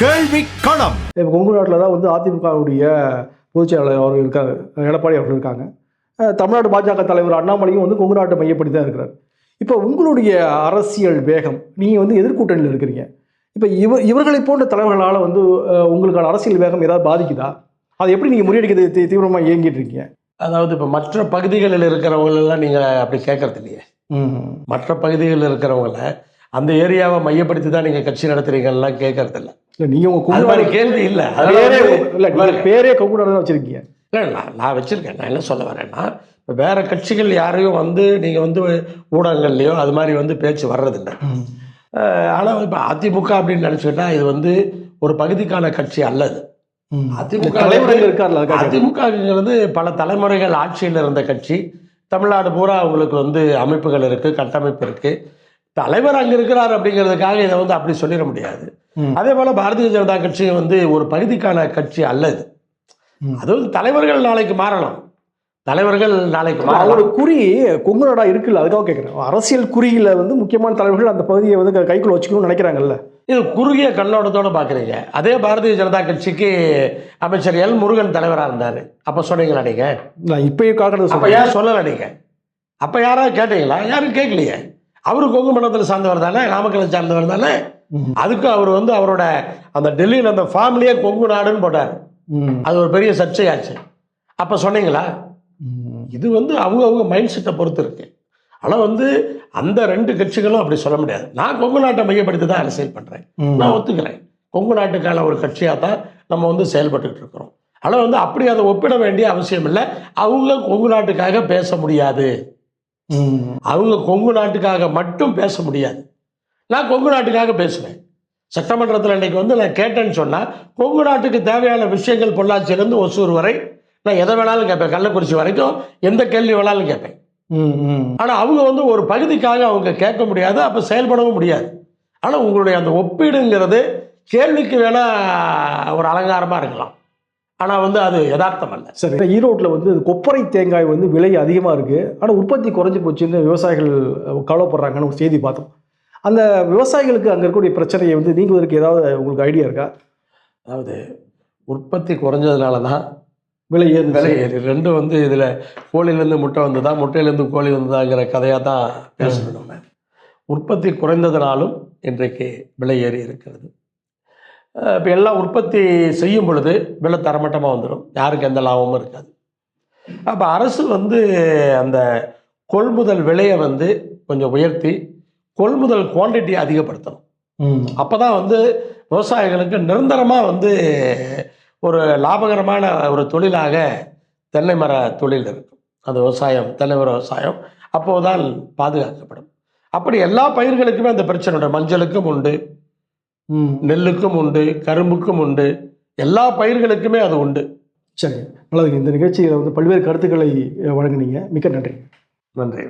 கேள்வி களம். இப்போ கொங்கு நாட்டில் தான் வந்து அதிமுகவுடைய பொதுச் செயலாளர் அவர் இருக்காங்க, எடப்பாடி அவர்கள் இருக்காங்க. தமிழ்நாடு பாஜக தலைவர் அண்ணாமலையும் வந்து கொங்கு நாட்டை மையப்படுத்தி தான் இருக்கிறார். இப்போ உங்களுடைய அரசியல் வேகம், நீங்கள் வந்து எதிர்கூட்டணியில் இருக்கிறீங்க. இப்போ இவர்களை போன்ற தலைவர்களால் வந்து உங்களுக்கான அரசியல் வேகம் ஏதாவது பாதிக்குதா? அதை எப்படி நீங்கள் முறியடிக்கிறது தீவிரமாக இயங்கிட்டு இருக்கீங்க? அதாவது இப்போ மற்ற பகுதிகளில் இருக்கிறவங்களெல்லாம் நீங்கள் அப்படி கேட்கறது இல்லையே. மற்ற பகுதிகளில் இருக்கிறவங்கள அந்த ஏரியாவை மையப்படுத்தி தான் நீங்கள் கட்சி நடத்துறீங்கலாம் கேட்கறது இல்லை. இல்லை, நீங்கள் உங்கள் மாதிரி கேள்வி இல்லை. பேரே கொங்கு நாடு தான் வச்சுருக்கீங்க. இல்லை, நான் வச்சுருக்கேன். நான் என்ன சொல்ல வரேன்னா, இப்போ வேறு கட்சிகள் யாரையும் வந்து நீங்கள் வந்து ஊடகங்கள்லையோ அது மாதிரி வந்து பேச்சு வர்றதில்லை. ஆனால் இப்போ அதிமுக அப்படின்னு நினச்சிக்கிட்டா இது வந்து ஒரு பகுதிக்கான கட்சி அல்லது. அதிமுகங்கிறது பல தலைமுறைகள் ஆட்சியில் இருந்த கட்சி. தமிழ்நாடு பூரா அவங்களுக்கு வந்து அமைப்புகள் இருக்குது, கட்டமைப்பு இருக்குது. தலைவர் அங்கே இருக்கிறார் அப்படிங்கிறதுக்காக இதை வந்து அப்படி சொல்லிட முடியாது. அதே போல் பாரதிய ஜனதா கட்சி வந்து ஒரு பகுதிக்கான கட்சி அல்லது. அது வந்து தலைவர்கள் நாளைக்கு மாறலாம். அவரோட குறி கொங்கு நாடா இருக்குல்ல, அதுக்காக கேட்குறேன். அரசியல் குறியில் வந்து முக்கியமான தலைவர்கள் அந்த பகுதியை வந்து கைக்குள்ள வச்சுக்கணும்னு நினைக்கிறாங்கல்ல. இது குறுகிய கண்ணோட்டத்தோடு பார்க்குறீங்க. அதே பாரதிய ஜனதா கட்சிக்கு அமைச்சர் எல் முருகன் தலைவராக இருந்தார். அப்போ சொன்னீங்களா நீங்கள்? நான் இப்போயே காட்டுறது. அப்போ ஏன் சொல்லலை நீங்கள்? அப்போ யாராவது கேட்டீங்களா? யாரும் கேட்கலையே. அவரு கொங்கு மண்டலத்தில் சார்ந்தவர் தானே, நாமக்கலை சார்ந்தவர் தானே. அதுக்கு அவர் வந்து அவரோட அந்த டெல்லியில் அந்த ஃபார்ம்லேயே கொங்கு நாடுன்னு போட்டார். அது ஒரு பெரிய சர்ச்சையாச்சு. அப்போ சொன்னீங்களா? இது வந்து அவங்க மைண்ட் செட்டை பொறுத்து இருக்கு. ஆனால் வந்து அந்த ரெண்டு கட்சிகளும் அப்படி சொல்ல முடியாது. நான் கொங்கு நாட்டை மையப்படுத்தி தான் அரசியல் பண்ணுறேன். நான் ஒத்துக்கிறேன். கொங்கு நாட்டுக்கான ஒரு கட்சியாக தான் நம்ம வந்து செயல்பட்டுக்கிட்டு இருக்கிறோம். ஆனால் வந்து அப்படி அதை ஒப்பிட வேண்டிய அவசியம் இல்லை. அவங்க கொங்கு நாட்டுக்காக பேச முடியாது. அவங்க கொங்கு நாட்டுக்காக மட்டும் பேச முடியாது. நான் கொங்கு நாட்டுக்காக பேசுவேன். சட்டமன்றத்தில் இன்னைக்கு வந்து நான் கேட்டேன்னு சொன்னால் கொங்கு நாட்டுக்கு தேவையான விஷயங்கள் பொள்ளாச்சியிலேருந்து ஒசூர் வரை நான் எதை வேணாலும் கேட்பேன். கள்ளக்குறிச்சி வரைக்கும் எந்த கேள்வி வேணாலும் கேட்பேன். ஆனால் அவங்க வந்து ஒரு பகுதிக்காக அவங்க கேட்க முடியாது, அப்போ செயல்படவும் முடியாது. ஆனால் உங்களுடைய அந்த ஒப்பீடுங்கிறது கேள்விக்கு வேணா ஒரு அலங்காரமாக இருக்கலாம், ஆனால் வந்து அது யதார்த்தம் அல்ல. சரி, ஈரோட்டில் வந்து கொப்பரை தேங்காய் வந்து விலை அதிகமாக இருக்குது, ஆனால் உற்பத்தி குறைஞ்சி போச்சுன்னு விவசாயிகள் கவலைப்படுறாங்கன்னு ஒரு செய்தி பார்த்தோம். அந்த விவசாயிகளுக்கு அங்கே இருக்கக்கூடிய பிரச்சனையை வந்து நீங்குவதற்கு ஏதாவது உங்களுக்கு ஐடியா இருக்கா? அதாவது உற்பத்தி குறைஞ்சதுனால தான் விலை ஏறி ரெண்டும் வந்து இதில் கோழிலேருந்து முட்டை வந்ததா, முட்டையிலேருந்து கோழி வந்ததாங்கிற கதையாக தான் பேசணும். நம்ம உற்பத்தி குறைந்ததுனாலும் இன்றைக்கு விலை ஏறி இருக்கிறது. இப்போ எல்லாம் உற்பத்தி செய்யும் பொழுது விலை தரமட்டமாக வந்துடும், யாருக்கு எந்த லாபமும் இருக்காது. அப்போ அரசு வந்து அந்த கொள்முதல் விலையை வந்து கொஞ்சம் உயர்த்தி கொள்முதல் குவான்டிட்டியை அதிகப்படுத்தணும். அப்போ தான் வந்து விவசாயிகளுக்கு நிரந்தரமாக வந்து ஒரு லாபகரமான ஒரு தொழிலாக தென்னை மர தொழில் இருக்கும். அந்த விவசாயம், தென்னை மர விவசாயம் அப்போதுதான் பாதுகாக்கப்படும். அப்படி எல்லா பயிர்களுக்குமே அந்த பிரச்சனை உண்டு. மஞ்சளுக்கும் உண்டு, நெல்லுக்கும் உண்டு, கரும்புக்கும் உண்டு, எல்லா பயிர்களுக்குமே அது உண்டு. சரி, நல்லதுங்க. இந்த நிகழ்ச்சியில் வந்து பல்வேறு கருத்துக்களை வழங்கினீங்க. மிக்க நன்றி. நன்றி.